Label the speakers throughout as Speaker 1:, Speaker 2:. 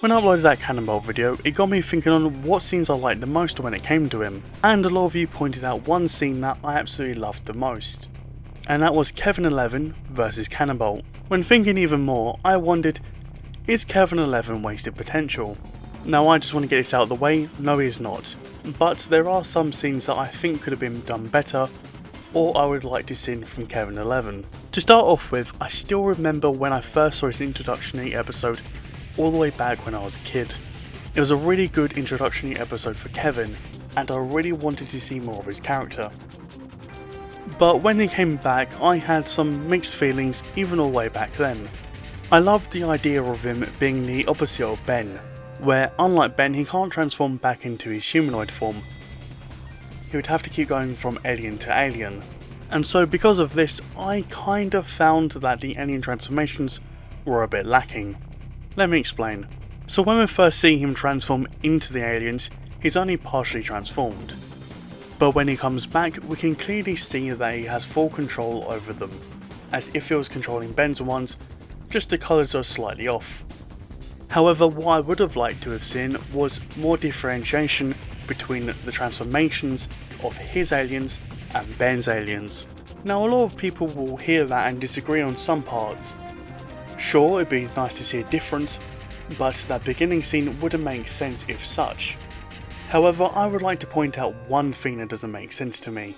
Speaker 1: When I uploaded that Cannonball video, it got me thinking on what scenes I liked the most when it came to him, and a lot of you pointed out one scene that I absolutely loved the most, and that was Kevin Levin versus Cannonball. When thinking even more, I wondered, is Kevin Levin wasted potential? Now I just want to get this out of the way, no he is not, but there are some scenes that I think could have been done better, or I would like to see from Kevin Levin. To start off with, I still remember when I first saw his introductory episode all the way back when I was a kid. It was a really good introductory episode for Kevin, and I really wanted to see more of his character. But when he came back, I had some mixed feelings even all the way back then. I loved the idea of him being the opposite of Ben, where unlike Ben he can't transform back into his humanoid form. He would have to keep going from alien to alien. And so because of this, I kind of found that the alien transformations were a bit lacking. Let me explain. So when we first see him transform into the aliens, he's only partially transformed. But when he comes back, we can clearly see that he has full control over them, as if he was controlling Ben's ones, just the colours are slightly off. However, what I would have liked to have seen was more differentiation between the transformations of his aliens and Ben's aliens. Now a lot of people will hear that and disagree on some parts. Sure, it'd be nice to see a difference, but that beginning scene wouldn't make sense if such. However, I would like to point out one thing that doesn't make sense to me.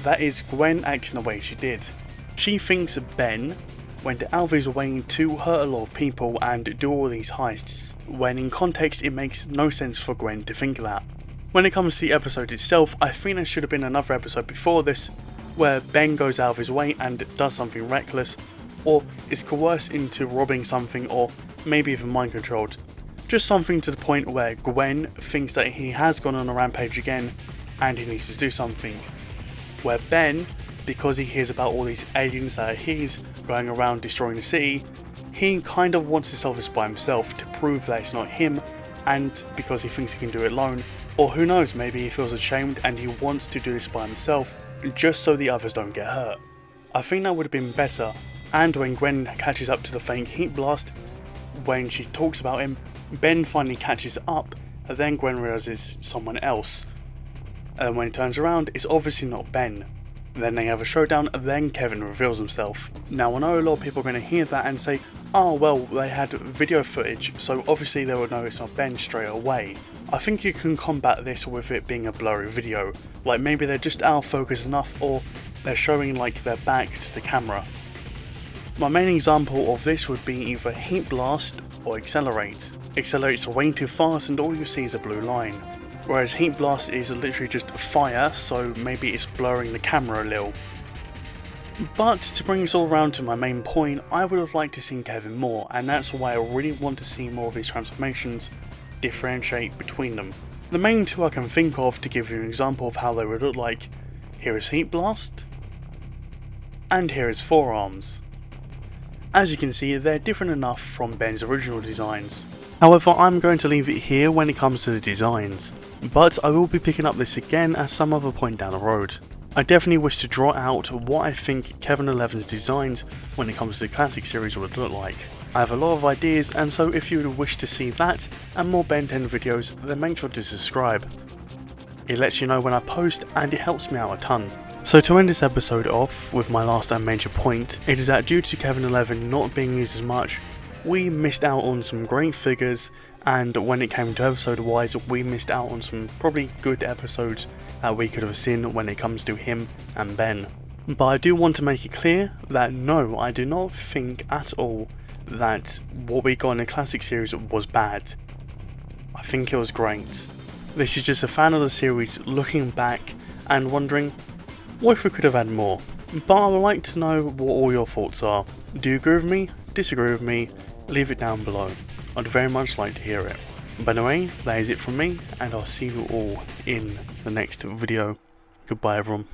Speaker 1: That is Gwen acting the way she did. She thinks Ben went out of his way to hurt a lot of people and do all these heists, when in context it makes no sense for Gwen to think that. When it comes to the episode itself, I think there should have been another episode before this, where Ben goes out of his way and does something reckless, or is coerced into robbing something, or maybe even mind controlled. Just something to the point where Gwen thinks that he has gone on a rampage again and he needs to do something. Where Ben, because he hears about all these aliens that are his going around destroying the city, he kind of wants to solve this by himself to prove that it's not him, and because he thinks he can do it alone, or who knows, maybe he feels ashamed and he wants to do this by himself just so the others don't get hurt. I think that would have been better. And when Gwen catches up to the fake heat blast, when she talks about him, Ben finally catches up, and then Gwen realizes someone else. And when he turns around, it's obviously not Ben. Then they have a showdown, and then Kevin reveals himself. Now I know a lot of people are going to hear that and say, oh well, they had video footage, so obviously they would know it's not Ben straight away. I think you can combat this with it being a blurry video, like maybe they're just out of focus enough, or they're showing like their back to the camera. My main example of this would be either Heat Blast or Accelerate. Accelerate's way too fast and all you see is a blue line, whereas Heat Blast is literally just fire, so maybe it's blurring the camera a little. But to bring us all around to my main point, I would have liked to see Kevin more, and that's why I really want to see more of his transformations differentiate between them. The main two I can think of to give you an example of how they would look like, here is Heat Blast, and here is Forearms. As you can see, they're different enough from Ben's original designs. However, I'm going to leave it here when it comes to the designs, but I will be picking up this again at some other point down the road. I definitely wish to draw out what I think Kevin Levin's designs when it comes to the classic series would look like. I have a lot of ideas, and so if you would wish to see that and more Ben 10 videos, then make sure to subscribe. It lets you know when I post and it helps me out a ton. So to end this episode off with my last and major point, it is that due to Kevin Levin not being used as much, we missed out on some great figures, and when it came to episode wise, we missed out on some probably good episodes that we could have seen when it comes to him and Ben. But I do want to make it clear that no, I do not think at all that what we got in the classic series was bad. I think it was great. This is just a fan of the series looking back and wondering, what if we could have had more? But I would like to know what all your thoughts are. Do you agree with me? Disagree with me? Leave it down below. I'd very much like to hear it. But anyway, that is it from me, and I'll see you all in the next video. Goodbye everyone.